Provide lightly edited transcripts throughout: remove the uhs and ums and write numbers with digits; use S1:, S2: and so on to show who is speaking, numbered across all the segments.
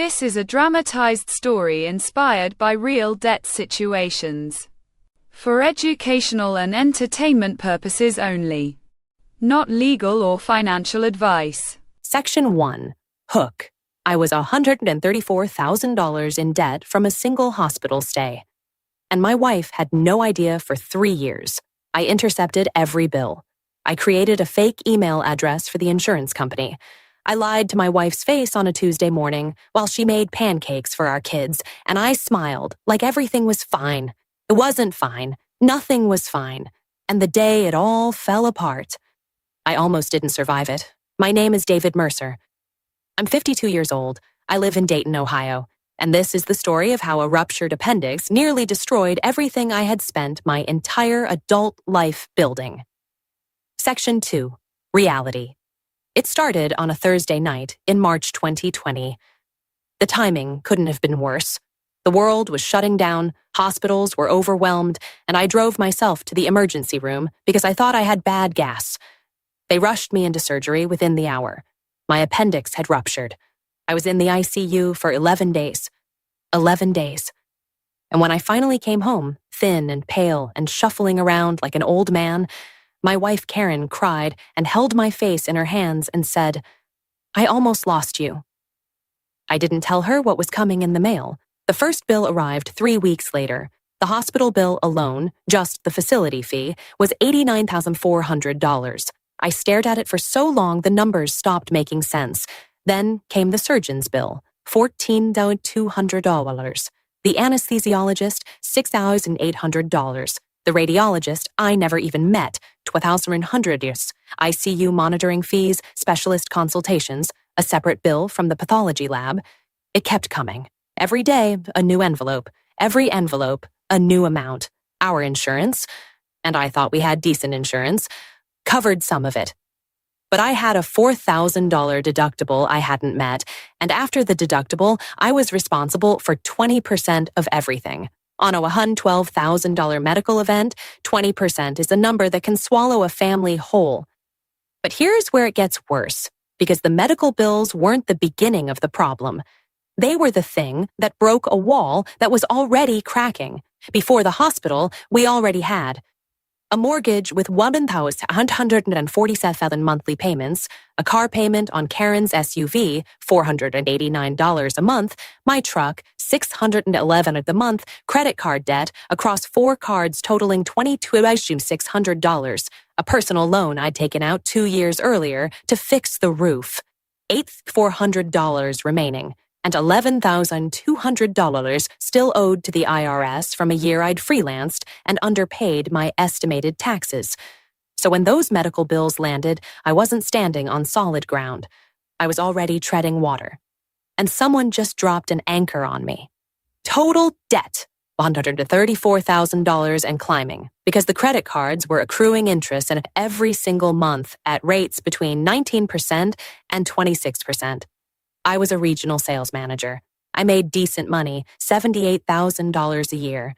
S1: This is a dramatized story inspired by real debt situations. For educational and entertainment purposes only. Not legal or financial advice.
S2: Section 1. Hook. I was $134,000 in debt from a single hospital stay. And my wife had no idea for 3 years. I intercepted every bill. I created a fake email address for the insurance company. I lied to my wife's face on a Tuesday morning while she made pancakes for our kids, and I smiled like everything was fine. It wasn't fine. Nothing was fine. And the day it all fell apart. I almost didn't survive it. My name is David Mercer. I'm 52 years old. I live in Dayton, Ohio. And this is the story of how a ruptured appendix nearly destroyed everything I had spent my entire adult life building. Section 2. Reality. It started on a Thursday night in March 2020. The timing couldn't have been worse. The world was shutting down, hospitals were overwhelmed, and I drove myself to the emergency room because I thought I had bad gas. They rushed me into surgery within the hour. My appendix had ruptured. I was in the ICU for 11 days. 11 days. And when I finally came home, thin and pale and shuffling around like an old man, my wife Karen cried and held my face in her hands and said, "I almost lost you." I didn't tell her what was coming in the mail. The first bill arrived 3 weeks later. The hospital bill alone, just the facility fee, was $89,400. I stared at it for so long the numbers stopped making sense. Then came the surgeon's bill, $14,200. The anesthesiologist, $6,800. The radiologist I never even met, $2,100. ICU monitoring fees, specialist consultations, a separate bill from the pathology lab. It kept coming. Every day, a new envelope. Every envelope, a new amount. Our insurance, and I thought we had decent insurance, covered some of it. But I had a $4,000 deductible I hadn't met, and after the deductible, I was responsible for 20% of everything. On a $112,000 medical event, 20% is a number that can swallow a family whole. But here's where it gets worse, because the medical bills weren't the beginning of the problem. They were the thing that broke a wall that was already cracking. Before the hospital, we already had a mortgage with $1,147 monthly payments, a car payment on Karen's SUV, $489 a month, my truck, $611 a month, credit card debt across 4 cards totaling $2,600, a personal loan I'd taken out 2 years earlier to fix the roof, $8,400 remaining, and $11,200 still owed to the IRS from a year I'd freelanced and underpaid my estimated taxes. So when those medical bills landed, I wasn't standing on solid ground. I was already treading water. And someone just dropped an anchor on me. Total debt, $134,000 and climbing, because the credit cards were accruing interest in every single month at rates between 19% and 26%. I was a regional sales manager. I made decent money, $78,000 a year.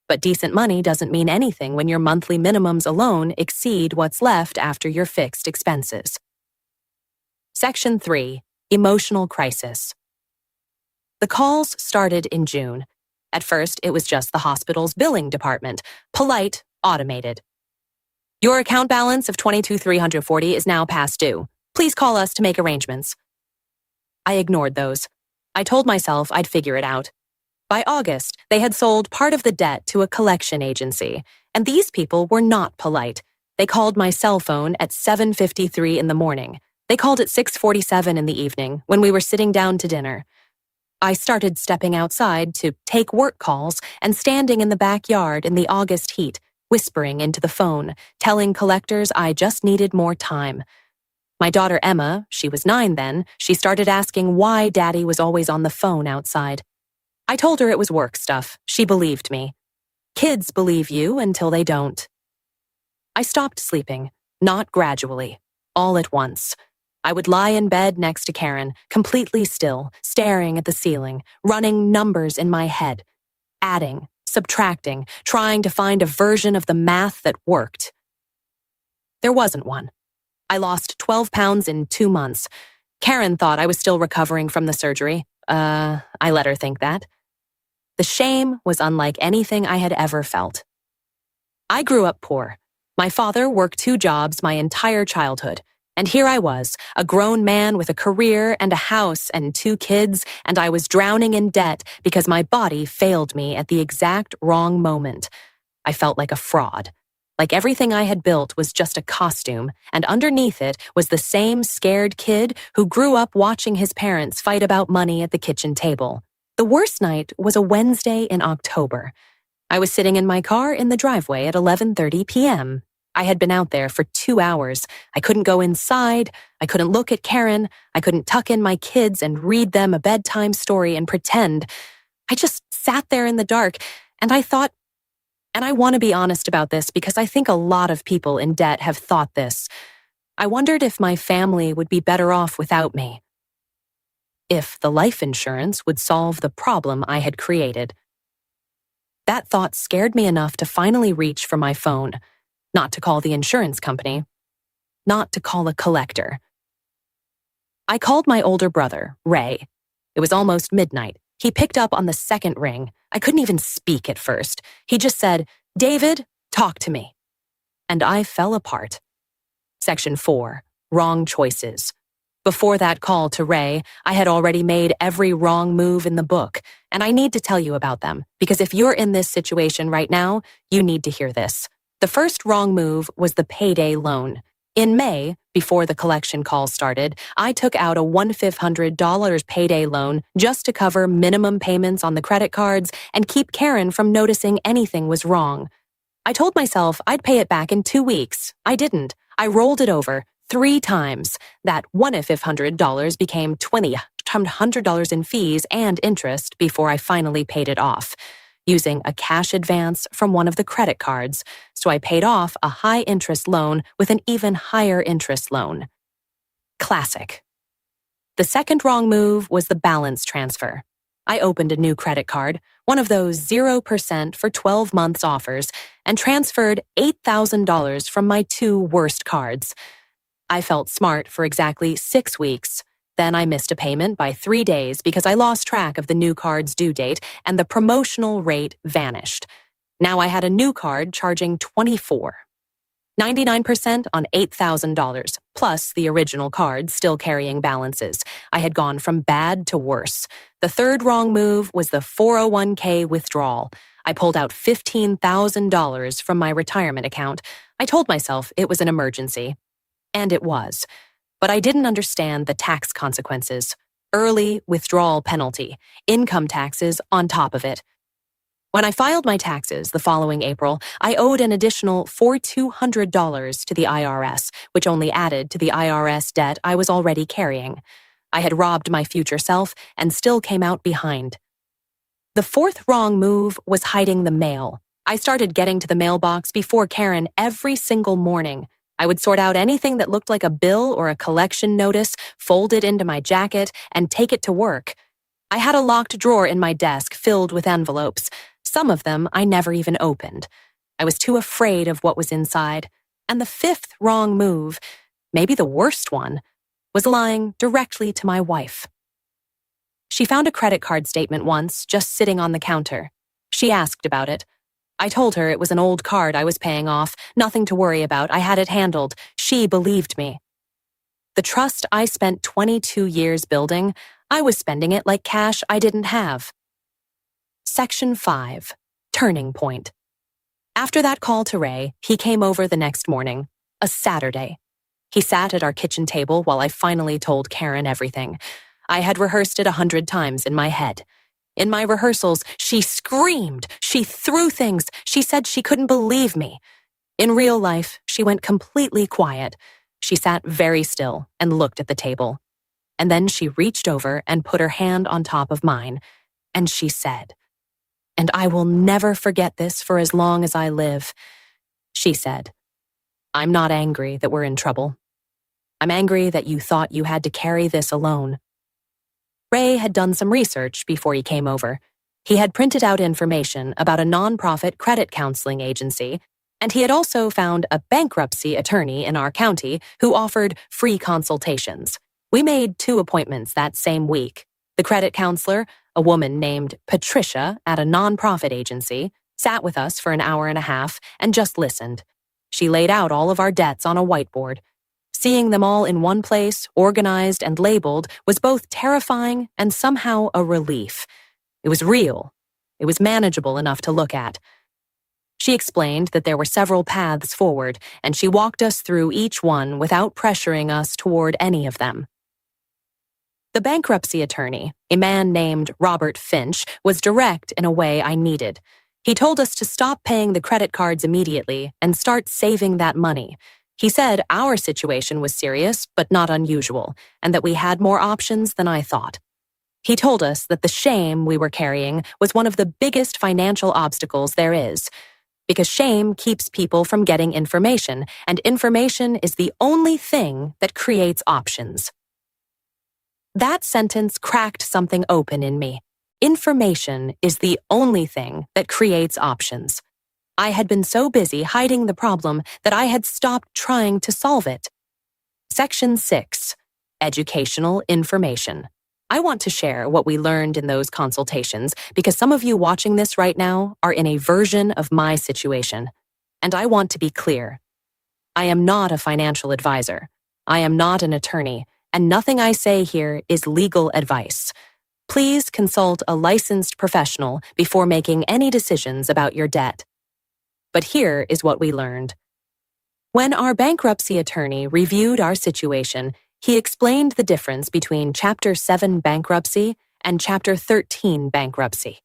S2: But decent money doesn't mean anything when your monthly minimums alone exceed what's left after your fixed expenses. Section 3. Emotional crisis. The calls started in June. At first, it was just the hospital's billing department, polite, automated. Your account balance of $22,340 is now past due. Please call us to make arrangements. I ignored those. I told myself I'd figure it out. By August, they had sold part of the debt to a collection agency, and these people were not polite. They called my cell phone at 7:53 in the morning. They called at 6:47 in the evening when we were sitting down to dinner. I started stepping outside to take work calls and standing in the backyard in the August heat, whispering into the phone, telling collectors I just needed more time. My daughter Emma, she was 9 then, she started asking why Daddy was always on the phone outside. I told her it was work stuff. She believed me. Kids believe you until they don't. I stopped sleeping, not gradually, all at once. I would lie in bed next to Karen, completely still, staring at the ceiling, running numbers in my head, adding, subtracting, trying to find a version of the math that worked. There wasn't one. I lost 12 pounds in 2 months. Karen thought I was still recovering from the surgery. I let her think that. The shame was unlike anything I had ever felt. I grew up poor. My father worked 2 jobs my entire childhood, and here I was, a grown man with a career and a house and 2 kids, and I was drowning in debt because my body failed me at the exact wrong moment. I felt like a fraud. Like everything I had built was just a costume, and underneath it was the same scared kid who grew up watching his parents fight about money at the kitchen table. The worst night was a Wednesday in October. I was sitting in my car in the driveway at 11:30 p.m. I had been out there for 2 hours. I couldn't go inside. I couldn't look at Karen. I couldn't tuck in my kids and read them a bedtime story and pretend. I just sat there in the dark, and I thought, and I want to be honest about this because I think a lot of people in debt have thought this. I wondered if my family would be better off without me. If the life insurance would solve the problem I had created. That thought scared me enough to finally reach for my phone, not to call the insurance company, not to call a collector. I called my older brother, Ray. It was almost midnight. He picked up on the second ring. I couldn't even speak at first. He just said, "David, talk to me." And I fell apart. Section 4, wrong choices. Before that call to Ray, I had already made every wrong move in the book, and I need to tell you about them, because if you're in this situation right now, you need to hear this. The first wrong move was the payday loan. In May, before the collection call started, I took out a $1,500 payday loan just to cover minimum payments on the credit cards and keep Karen from noticing anything was wrong. I told myself I'd pay it back in 2 weeks. I didn't. I rolled it over 3 times. That $1,500 became $2,100 in fees and interest before I finally paid it off, using a cash advance from one of the credit cards, so I paid off a high-interest loan with an even higher interest loan. Classic. The second wrong move was the balance transfer. I opened a new credit card, one of those 0% for 12 months offers, and transferred $8,000 from my 2 worst cards. I felt smart for exactly 6 weeks. Then I missed a payment by 3 days because I lost track of the new card's due date and the promotional rate vanished. Now I had a new card charging $24. 99% on $8,000, plus the original card still carrying balances. I had gone from bad to worse. The third wrong move was the 401k withdrawal. I pulled out $15,000 from my retirement account. I told myself it was an emergency. And it was. But I didn't understand the tax consequences. Early withdrawal penalty, income taxes on top of it. When I filed my taxes the following April, I owed an additional $4,200 to the IRS, which only added to the IRS debt I was already carrying. I had robbed my future self and still came out behind. The fourth wrong move was hiding the mail. I started getting to the mailbox before Karen every single morning. I would sort out anything that looked like a bill or a collection notice, fold it into my jacket, and take it to work. I had a locked drawer in my desk filled with envelopes. Some of them I never even opened. I was too afraid of what was inside. And the fifth wrong move, maybe the worst one, was lying directly to my wife. She found a credit card statement once, just sitting on the counter. She asked about it. I told her it was an old card I was paying off, nothing to worry about, I had it handled. She believed me. The trust I spent 22 years building, I was spending it like cash I didn't have. Section 5. Turning Point. After that call to Ray, he came over the next morning, a Saturday. He sat at our kitchen table while I finally told Karen everything. I had rehearsed it 100 times in my head. In my rehearsals, she screamed, she threw things, she said she couldn't believe me. In real life, she went completely quiet. She sat very still and looked at the table. And then she reached over and put her hand on top of mine, and she said, "And I will never forget this for as long as I live." She said, "I'm not angry that we're in trouble. I'm angry that you thought you had to carry this alone." Ray had done some research before he came over. He had printed out information about a nonprofit credit counseling agency, and he had also found a bankruptcy attorney in our county who offered free consultations. We made 2 appointments that same week. The credit counselor, a woman named Patricia at a nonprofit agency, sat with us for an hour and a half and just listened. She laid out all of our debts on a whiteboard. Seeing them all in one place, organized and labeled, was both terrifying and somehow a relief. It was real. It was manageable enough to look at. She explained that there were several paths forward, and she walked us through each one without pressuring us toward any of them. The bankruptcy attorney, a man named Robert Finch, was direct in a way I needed. He told us to stop paying the credit cards immediately and start saving that money. He said our situation was serious but not unusual, and that we had more options than I thought. He told us that the shame we were carrying was one of the biggest financial obstacles there is, because shame keeps people from getting information, and information is the only thing that creates options. That sentence cracked something open in me. Information is the only thing that creates options. I had been so busy hiding the problem that I had stopped trying to solve it. Section 6. Educational information. I want to share what we learned in those consultations because some of you watching this right now are in a version of my situation. And I want to be clear. I am not a financial advisor. I am not an attorney, and nothing I say here is legal advice. Please consult a licensed professional before making any decisions about your debt. But here is what we learned. When our bankruptcy attorney reviewed our situation, he explained the difference between Chapter 7 bankruptcy and Chapter 13 bankruptcy.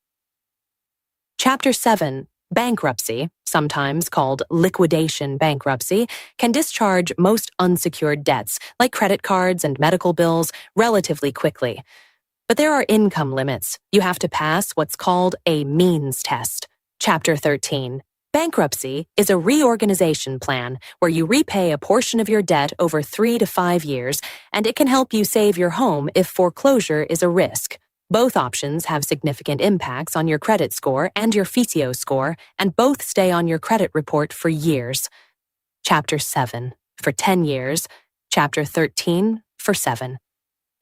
S2: Chapter 7 bankruptcy, sometimes called liquidation bankruptcy, can discharge most unsecured debts, like credit cards and medical bills, relatively quickly. But there are income limits. You have to pass what's called a means test. Chapter 13. Bankruptcy is a reorganization plan where you repay a portion of your debt over 3 to 5 years, and it can help you save your home if foreclosure is a risk. Both options have significant impacts on your credit score and your FICO score, and both stay on your credit report for years. Chapter 7, for 10 years. Chapter 13, for 7.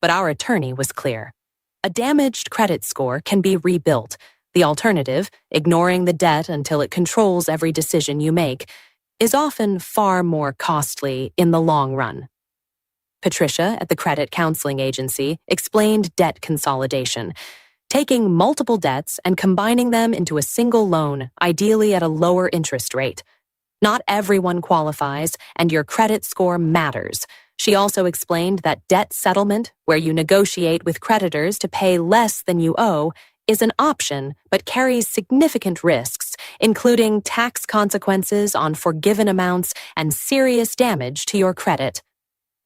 S2: But our attorney was clear. A damaged credit score can be rebuilt. The alternative, ignoring the debt until it controls every decision you make, is often far more costly in the long run. Patricia at the credit counseling agency explained debt consolidation, taking multiple debts and combining them into a single loan, ideally at a lower interest rate. Not everyone qualifies, and your credit score matters. She also explained that debt settlement, where you negotiate with creditors to pay less than you owe, is an option but carries significant risks, including tax consequences on forgiven amounts and serious damage to your credit.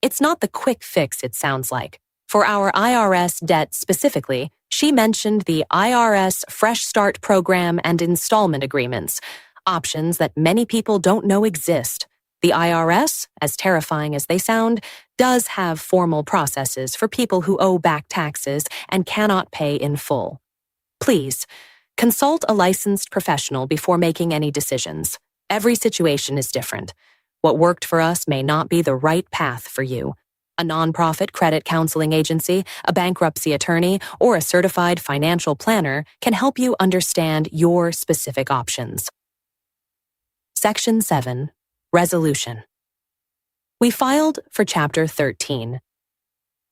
S2: It's not the quick fix it sounds like. For our IRS debt specifically, she mentioned the IRS Fresh Start program and installment agreements, options that many people don't know exist. The IRS, as terrifying as they sound, does have formal processes for people who owe back taxes and cannot pay in full. Please, consult a licensed professional before making any decisions. Every situation is different. What worked for us may not be the right path for you. A nonprofit credit counseling agency, a bankruptcy attorney, or a certified financial planner can help you understand your specific options. Section 7. Resolution. We filed for Chapter 13.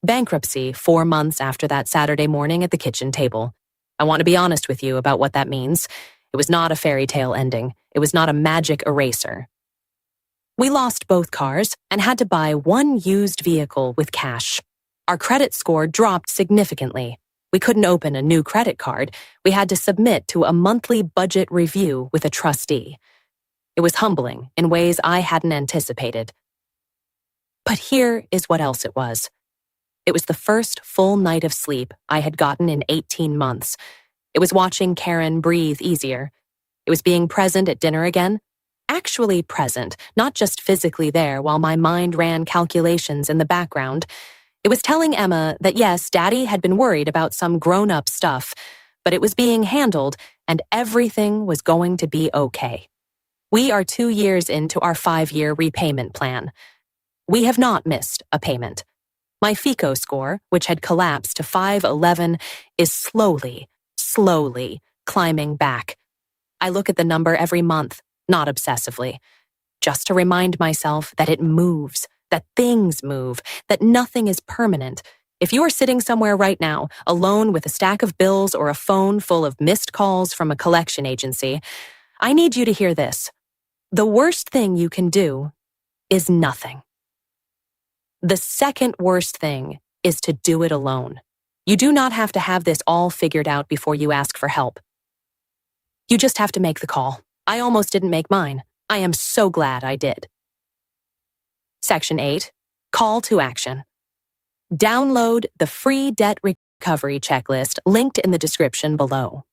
S2: Bankruptcy 4 months after that Saturday morning at the kitchen table. I want to be honest with you about what that means. It was not a fairy tale ending. It was not a magic eraser. We lost both cars and had to buy one used vehicle with cash. Our credit score dropped significantly. We couldn't open a new credit card. We had to submit to a monthly budget review with a trustee. It was humbling in ways I hadn't anticipated. But here is what else it was. It was the first full night of sleep I had gotten in 18 months. It was watching Karen breathe easier. It was being present at dinner again. Actually present, not just physically there while my mind ran calculations in the background. It was telling Emma that yes, Daddy had been worried about some grown-up stuff, but it was being handled and everything was going to be okay. We are 2 years into our 5-year repayment plan. We have not missed a payment. My FICO score, which had collapsed to 511, is slowly climbing back. I look at the number every month, not obsessively, just to remind myself that it moves, that things move, that nothing is permanent. If you are sitting somewhere right now, alone with a stack of bills or a phone full of missed calls from a collection agency, I need you to hear this. The worst thing you can do is nothing. The second worst thing is to do it alone. You do not have to have this all figured out before you ask for help. You just have to make the call. I almost didn't make mine. I am so glad I did. Section 8. Call to action. Download the free debt recovery checklist linked in the description below.